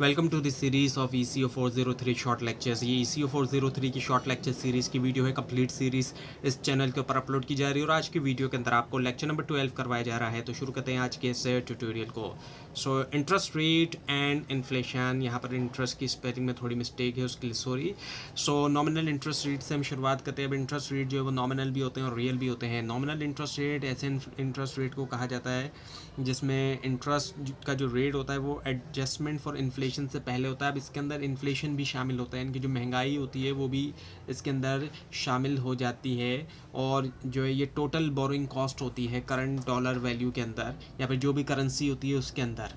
Welcome to the series of ECO 403 short lectures. ये ECO 403 की short lecture series की video है। Complete series इस चैनल के ऊपर अपलोड की जा रही है और आज की वीडियो के अंदर आपको लेक्चर नंबर 12 करवाया जा रहा है। तो शुरू करते हैं आज के इस ट्यूटोरियल को। So interest rate and inflation, यहाँ पर इंटरेस्ट की स्पेलिंग में थोड़ी मिस्टेक है, उसके लिए सॉरी। सो नॉमिनल इंटरेस्ट रेट से हम शुरुआत करते हैं। अब इंटरेस्ट रेट जो है वो नॉमिनल भी होते हैं और रियल भी होते हैं। नॉमिनल इंटरेस्ट रेट ऐसे इंटरेस्ट रेट को कहा जाता है जिसमें इंटरेस्ट का जो रेट होता है वो एडजस्टमेंट फॉर इन्फ्लेशन से पहले होता है। अब इसके अंदर इन्फ्लेशन भी शामिल होता है, इनकी जो महंगाई होती है वो भी इसके अंदर शामिल हो जाती है। और जो है ये टोटल बोरोइंग कॉस्ट होती है करंट डॉलर वैल्यू के अंदर या फिर जो भी करेंसी होती है उसके अंदर।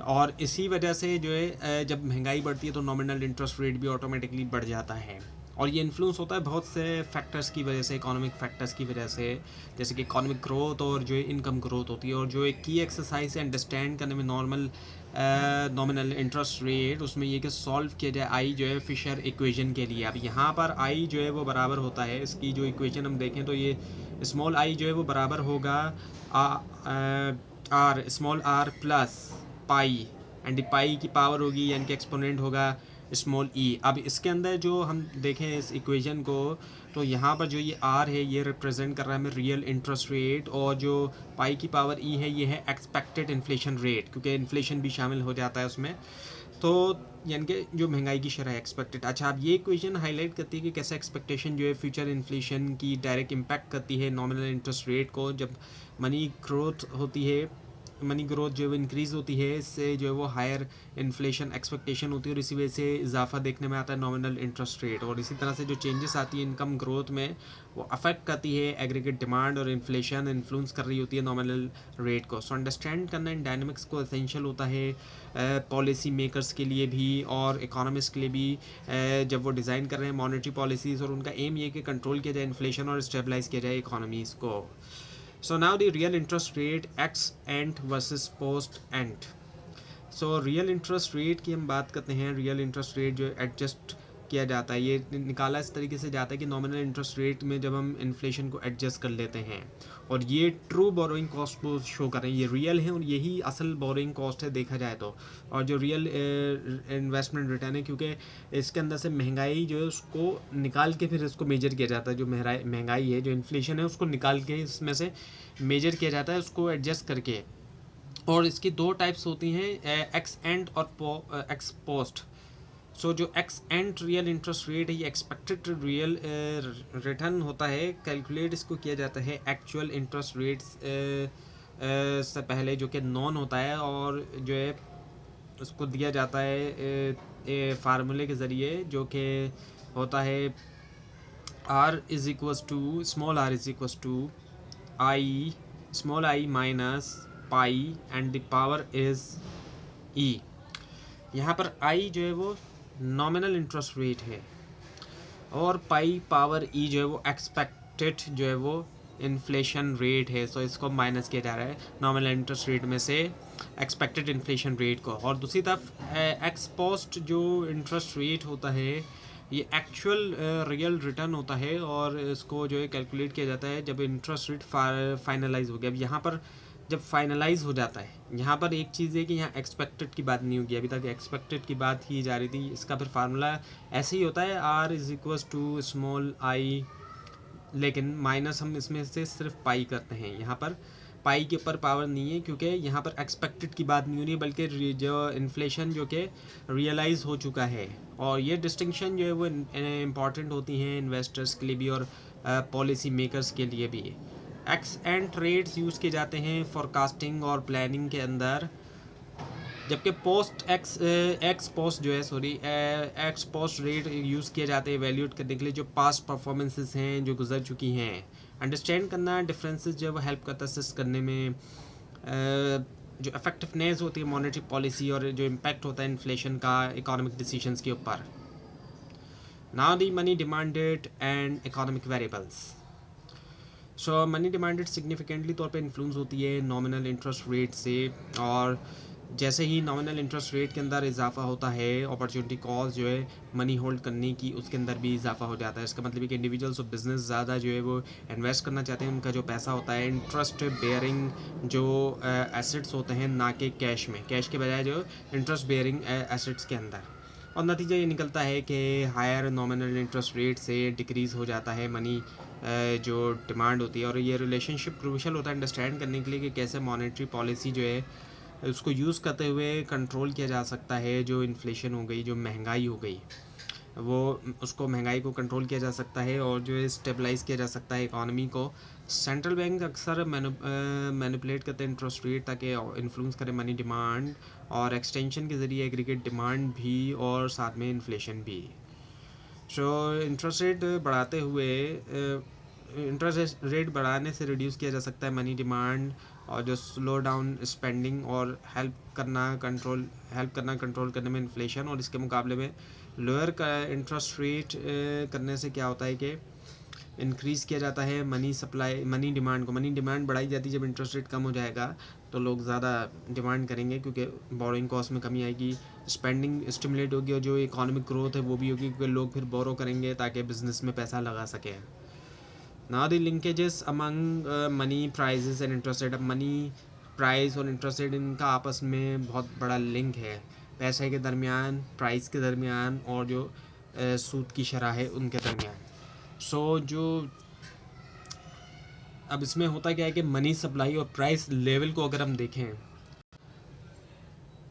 और इसी वजह से जो है जब महंगाई बढ़ती है तो नॉमिनल इंटरेस्ट रेट भी ऑटोमेटिकली बढ़ जाता है। और ये इन्फ्लुएंस होता है बहुत से फैक्टर्स की वजह से, इकोनॉमिक फैक्टर्स की वजह से, जैसे कि इकोनॉमिक ग्रोथ और जो इनकम ग्रोथ होती है। और जो एक की एक्सरसाइज है अंडरस्टैंड करने में नॉमिनल इंटरेस्ट रेट, उसमें ये कि सॉल्व किया जाए आई जो है फिशर इक्वेशन के लिए। अब यहाँ पर आई जो है वो बराबर होता है, इसकी जो इक्वेशन हम देखें तो ये स्मॉल आई जो है वो बराबर होगा R small R plus pi, and pi की पावर होगी यानी कि एक्सपोनेंट होगा स्मॉल ई। अब इसके अंदर जो हम देखें इस इक्वेशन को तो यहाँ पर जो ये आर है ये रिप्रेजेंट कर रहा है हमें रियल इंटरेस्ट रेट, और जो पाई की पावर ई है ये है एक्सपेक्टेड इन्फ्लेशन रेट, क्योंकि इन्फ्लेशन भी शामिल हो जाता है उसमें। तो यानी कि जो महंगाई की शरह एक्सपेक्टेड। अच्छा, अब ये इक्वेशन हाईलाइट करती है कि कैसे एक्सपेक्टेशन जो है फ्यूचर इन्फ्लेशन की डायरेक्ट इम्पैक्ट करती है नॉमिनल इंटरेस्ट रेट को। जब मनी ग्रोथ होती है, मनी ग्रोथ जो है इंक्रीज़ होती है, इससे जो है वो हायर इन्फ्लेशन एक्सपेक्टेशन होती है और इसी वजह से इजाफा देखने में आता है नॉमिनल इंटरेस्ट रेट। और इसी तरह से जो चेंजेस आती है इनकम ग्रोथ में वो अफेक्ट करती है एग्रीगेट डिमांड, और इन्फ्लेशन इन्फ्लुएंस कर रही होती है नॉमिनल रेट को। सो अंडरस्टैंड करना इन डायनेमिक्स को एसेंशियल होता है पॉलिसी मेकर्स के लिए भी और इकोनॉमिस्ट के लिए भी, जब वो डिज़ाइन कर रहे हैं मॉनेटरी पॉलिसीज़, और उनका एम ये कि कंट्रोल किया जाए इन्फ्लेशन और स्टेबलाइज किया जाए इकोनॉमीज़ को। So now the real interest rate ex ant versus post ant. So real interest rate की हम बात करते हैं। रियल इंटरेस्ट रेट जो एडजस्ट किया जाता है, ये निकाला इस तरीके से जाता है कि नॉमिनल इंटरेस्ट रेट में जब हम इन्फ्लेशन को एडजस्ट कर लेते हैं और ये ट्रू बोरोइंग कॉस्ट को शो कर रहे हैं, ये रियल है और यही असल बोरोइंग कॉस्ट है देखा जाए तो। और जो रियल इन्वेस्टमेंट रिटर्न है, क्योंकि इसके अंदर से महंगाई जो है उसको निकाल के फिर इसको मेजर किया जाता है। जो महंगाई है, जो इन्फ्लेशन है, उसको निकाल के इसमें से मेजर किया जाता है उसको एडजस्ट करके। और इसकी दो टाइप्स होती हैं, एक्स एंड और एक्स पोस्ट। सो जो x and real interest rate है ये एक्सपेक्टेड रियल रिटर्न होता है, कैलकुलेट इसको किया जाता है एक्चुअल इंटरेस्ट रेट्स से पहले, जो कि नॉन होता है, और जो है उसको दिया जाता है फार्मूले के ज़रिए जो कि होता है R is equals to small R is equals to I small I minus pi and the power is E. यहाँ पर आई जो है वो नॉमिनल इंटरेस्ट रेट है और पाई पावर ई जो है वो एक्सपेक्टेड जो है वो इन्फ्लेशन रेट है। सो इसको माइनस किया जा रहा है नॉमिनल इंटरेस्ट रेट में से एक्सपेक्टेड इन्फ्लेशन रेट को। और दूसरी तरफ एक्स पोस्ट जो इंटरेस्ट रेट होता है ये एक्चुअल रियल रिटर्न होता है, और इसको जो है कैलकुलेट किया जाता है जब इंटरेस्ट रेट फाइनलाइज हो गया। अब यहाँ पर जब फाइनलाइज हो जाता है, यहाँ पर एक चीज़ है कि यहाँ एक्सपेक्टेड की बात नहीं होगी, अभी तक एक्सपेक्टेड की बात की जा रही थी। इसका फिर फार्मूला ऐसे ही होता है R is equals to small I, लेकिन माइनस हम इसमें से सिर्फ पाई करते हैं। यहाँ पर पाई के ऊपर पावर नहीं है, क्योंकि यहाँ पर एक्सपेक्टेड की बात नहीं हो रही है, बल्कि जो इन्फ्लेशन जो कि रियलाइज़ हो चुका है। और ये डिस्टिंक्शन जो है वो इम्पॉर्टेंट होती हैं इन्वेस्टर्स के लिए भी और पॉलिसी मेकर्स के लिए भी। एक्स एंड रेट्स यूज़ किए जाते हैं फॉरकास्टिंग और प्लानिंग के अंदर, जबकि एक्स पोस्ट जो है एक्स पोस्ट रेट यूज़ किए जाते हैं वैल्यूट करने के लिए जो पास्ट परफॉर्मेंसेस हैं जो गुजर चुकी हैं। अंडरस्टैंड करना डिफरेंसेस जो है वो हेल्प करता है असिस्ट करने में जो इफेक्टिवनेस होती है मॉनेटरी पॉलिसी और जो इम्पैक्ट होता है इन्फ्लेशन का इकोनॉमिक डिसीजंस के ऊपर। Now the money demanded and economic variables. So money demanded significantly तौर पे इन्फ्लुएंस होती है नॉमिनल इंटरेस्ट रेट से, और जैसे ही नॉमिनल इंटरेस्ट रेट के अंदर इजाफा होता है, अपॉर्चुनिटी कॉस्ट जो है मनी होल्ड करने की, उसके अंदर भी इजाफा हो जाता है। इसका मतलब है कि इंडिविजुअल्स और बिजनेस ज़्यादा जो है वो इन्वेस्ट करना चाहते हैं, उनका जो पैसा होता है इंटरेस्ट बेयरिंग जो एसेट्स होते हैं, ना कि कैश में, कैश के बजाय जो इंटरेस्ट बेयरिंग एसेट्स के अंदर। और नतीजा ये निकलता है कि हायर नॉमिनल इंटरेस्ट रेट से डिक्रीज़ हो जाता है मनी जो डिमांड होती है। और ये रिलेशनशिप क्रूशल होता है अंडरस्टैंड करने के लिए कि कैसे मॉनेटरी पॉलिसी जो है उसको यूज़ करते हुए कंट्रोल किया जा सकता है। जो इन्फ्लेशन हो गई, जो महंगाई हो गई, वो उसको महंगाई को कंट्रोल किया जा सकता है और जो है स्टेबलाइज़ किया जा सकता है इकॉनमी को। सेंट्रल बैंक अक्सर मैनिपुलेट करते हैं इंटरेस्ट रेट ताकि इन्फ्लुएंस करे मनी डिमांड, और एक्सटेंशन के ज़रिए एग्रीगेट डिमांड भी और साथ में इन्फ्लेशन भी। सो इंटरेस्ट रेट बढ़ाते हुए इंटरेस्ट रेट बढ़ाने से रिड्यूस किया जा सकता है मनी डिमांड, और जो स्लो डाउन स्पेंडिंग और हेल्प करना कंट्रोल करने में इन्फ्लेशन। और इसके मुकाबले में लोअर का इंटरेस्ट रेट करने से क्या होता है कि इंक्रीज़ किया जाता है मनी डिमांड को। मनी डिमांड बढ़ाई जाती है जब इंटरेस्ट रेट कम हो जाएगा तो लोग ज़्यादा डिमांड करेंगे क्योंकि बोरोइंग कॉस्ट में कमी आएगी, स्पेंडिंग स्टिमुलेट होगी और जो इकोनॉमिक ग्रोथ है वो भी होगी क्योंकि लोग फिर बोरो करेंगे ताकि बिजनेस में पैसा लगा सकें। Now the linkages among money prices and interest rate. अब मनी प्राइस और इंटरेस्ट रेट, इनका आपस में बहुत बड़ा लिंक है, पैसे के दरमियान, प्राइस के दरमियान और जो सूद की शरह है उनके दरमियान। जो अब इसमें होता क्या है कि मनी सप्लाई और प्राइस लेवल को अगर हम देखें,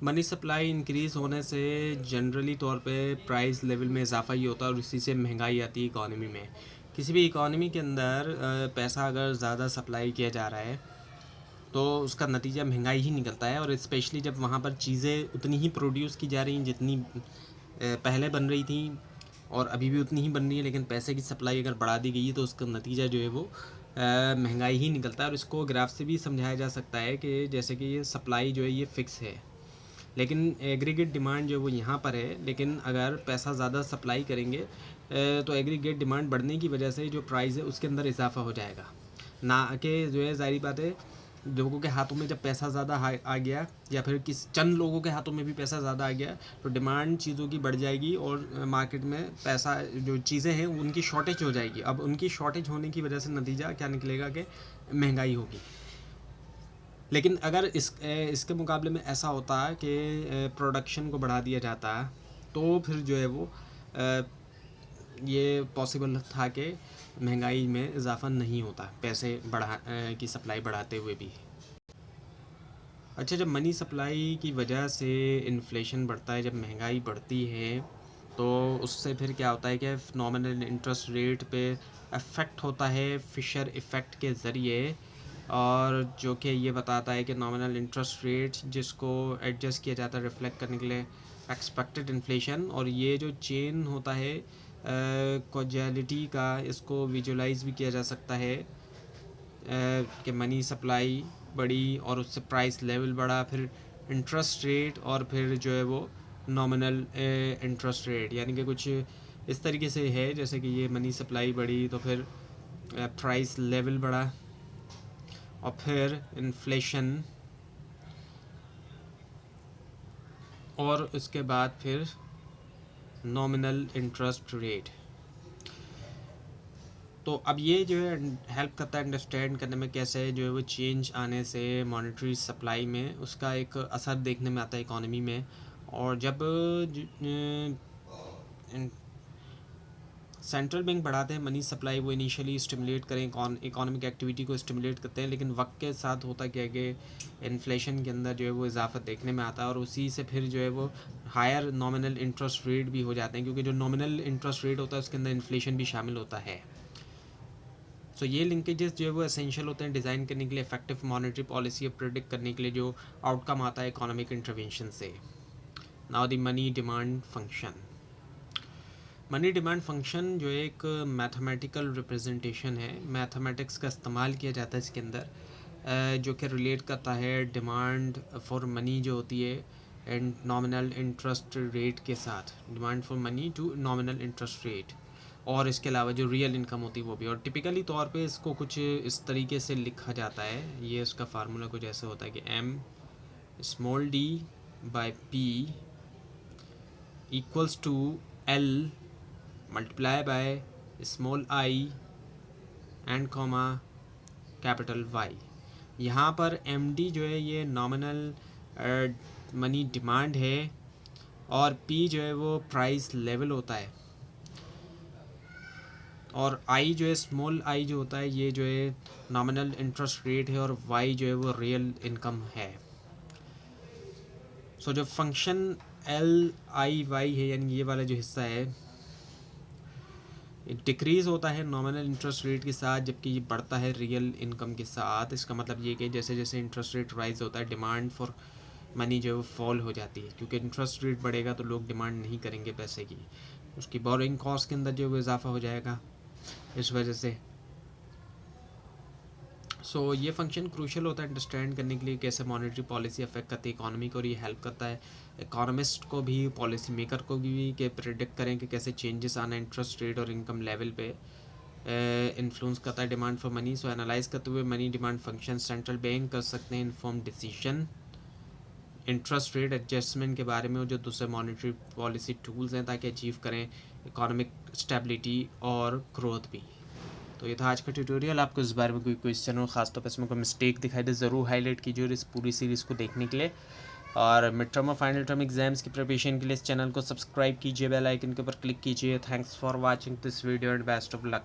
मनी सप्लाई इंक्रीज़ होने से जनरली तौर पे प्राइस लेवल में इजाफा ही होता है और इसी से महंगाई आती है इकॉनमी में। किसी भी इकॉनमी के अंदर पैसा अगर ज़्यादा सप्लाई किया जा रहा है तो उसका नतीजा महंगाई ही निकलता है। और स्पेशली जब वहाँ पर चीज़ें उतनी ही प्रोड्यूस की जा रही हैं जितनी पहले बन रही थी, और अभी भी उतनी ही बन रही है, लेकिन पैसे की सप्लाई अगर बढ़ा दी गई है तो उसका नतीजा जो है वो महंगाई ही निकलता है। और इसको ग्राफ से भी समझाया जा सकता है कि जैसे कि ये सप्लाई जो है ये फ़िक्स है, लेकिन एग्रीगेट डिमांड जो वो यहाँ पर है, लेकिन अगर पैसा ज़्यादा सप्लाई करेंगे तो एग्रीगेट डिमांड बढ़ने की वजह से जो प्राइस है उसके अंदर इजाफा हो जाएगा, ना कि जो है ज़ाहिर बात है लोगों के हाथों में जब पैसा ज़्यादा आ गया या फिर किस चंद लोगों के हाथों में भी पैसा ज़्यादा आ गया तो डिमांड चीज़ों की बढ़ जाएगी और मार्केट में पैसा जो चीज़ें हैं उनकी शॉर्टेज हो जाएगी। अब उनकी शॉर्टेज होने की वजह से नतीजा क्या निकलेगा कि महंगाई होगी। लेकिन अगर इसके मुकाबले में ऐसा होता है कि प्रोडक्शन को बढ़ा दिया जाता तो फिर जो है वो ये पॉसिबल था कि महंगाई में इजाफा नहीं होता पैसे की सप्लाई बढ़ाते हुए भी। अच्छा, जब मनी सप्लाई की वजह से इन्फ्लेशन बढ़ता है, जब महंगाई बढ़ती है तो उससे फिर क्या होता है कि नॉमिनल इंटरेस्ट रेट पे अफेक्ट होता है फिशर इफ़ेक्ट के ज़रिए, और जो कि ये बताता है कि नॉमिनल इंटरेस्ट रेट जिसको एडजस्ट किया जाता है रिफ्लेक्ट करने के लिए एक्सपेक्टेड इन्फ्लेशन। और ये जो चेन होता है कॉजेलिटी का, इसको विजुलाइज भी किया जा सकता है कि मनी सप्लाई बढ़ी और उससे प्राइस लेवल बढ़ा, फिर इंटरेस्ट रेट और फिर जो है वो नॉमिनल इंटरेस्ट रेट, यानी कि कुछ इस तरीके से है जैसे कि ये मनी सप्लाई बढ़ी तो फिर प्राइस लेवल बढ़ा और फिर इन्फ्लेशन, और उसके बाद फिर नॉमिनल इंटरेस्ट रेट। तो अब ये जो है हेल्प करता है अंडरस्टैंड करने में कैसे जो है वो चेंज आने से मॉनेटरी सप्लाई में उसका एक असर देखने में आता है इकॉनमी में। और जब सेंट्रल बैंक बढ़ाते हैं मनी सप्लाई, वो इनिशियली स्टिमुलेट करें इकोनॉमिक एक्टिविटी को स्टिमुलेट करते हैं, लेकिन वक्त के साथ होता क्या है कि इन्फ्लेशन के अंदर जो है वो इजाफा देखने में आता है और उसी से फिर जो है वो हायर नॉमिनल इंटरेस्ट रेट भी हो जाते हैं, क्योंकि जो नॉमिनल इंटरेस्ट रेट होता है उसके अंदर इन्फ्लेशन भी शामिल होता है। ये लिंकेजेस जो है वो एसेंशियल होते हैं डिज़ाइन करने के लिए इफेक्टिव मॉनेटरी पॉलिसी प्रेडिक्ट करने के लिए जो आउटकम आता है इकोनॉमिक इंटरवेंशन से। Now the money demand function. Money demand function जो एक मैथमेटिकल रिप्रेजेंटेशन है, मैथमेटिक्स का इस्तेमाल किया जाता है इसके अंदर, जो कि रिलेट करता है डिमांड फॉर मनी जो होती है एंड नॉमिनल इंटरेस्ट रेट के साथ, demand for money to nominal interest rate, और इसके अलावा जो रियल इनकम होती है वो भी। और टिपिकली तौर पे इसको कुछ इस तरीके से लिखा जाता है, ये इसका फार्मूला कुछ ऐसे होता है कि small D by P equals to L multiply by small I and comma capital Y. यहाँ पर एम डी जो है ये नॉमिनल मनी डिमांड है और पी जो है वो प्राइस लेवल होता है और आई जो है स्मॉल आई जो होता है ये जो है नॉमिनल इंटरेस्ट रेट है और वाई जो है वो रियल इनकम है। सो जो फंक्शन एल आई वाई है यानी ये वाला जो हिस्सा है डिक्रीज़ होता है नॉमिनल इंटरेस्ट रेट के साथ जबकि ये बढ़ता है रियल इनकम के साथ। इसका मतलब ये कि जैसे जैसे इंटरेस्ट रेट राइज होता है डिमांड फॉर मनी जो है वो फॉल हो जाती है क्योंकि इंटरेस्ट रेट बढ़ेगा तो लोग डिमांड नहीं करेंगे पैसे की, उसकी बोरोइंग कॉस्ट के अंदर जो है वो इजाफा हो जाएगा इस वजह से। सो ये फंक्शन क्रूशल होता है अंडरस्टैंड करने के लिए कैसे मॉनेटरी पॉलिसी अफेक्ट करती है इकोनॉमी को और ये हेल्प करता है इकोनॉमिस्ट को भी पॉलिसी मेकर को भी कि प्रेडिक्ट करें कि कैसे चेंजेस आना इंटरेस्ट रेट और इनकम लेवल पे इन्फ्लुएंस करता है demand for money. So analyse करते हुए money demand function central bank कर सकते हैं inform decision interest rate adjustment के बारे में और जो दूसरे मॉनेटरी पॉलिसी टूल्स हैं ताकि अचीव करें इकोनॉमिक स्टेबिलिटी और ग्रोथ भी। तो ये था आज का ट्यूटोरियल। आपको इस बारे में कोई क्वेश्चन हो खासतौर पर इसमें कोई मिस्टेक दिखाई दे ज़रूर हाईलाइट कीजिए और इस पूरी सीरीज़ को देखने के लिए और मिड टर्म और फाइनल टर्म एग्जाम्स की प्रिपरेशन के लिए इस चैनल को सब्सक्राइब कीजिए, बेल आइकन के ऊपर क्लिक कीजिए। Thanks for watching this video and best of luck.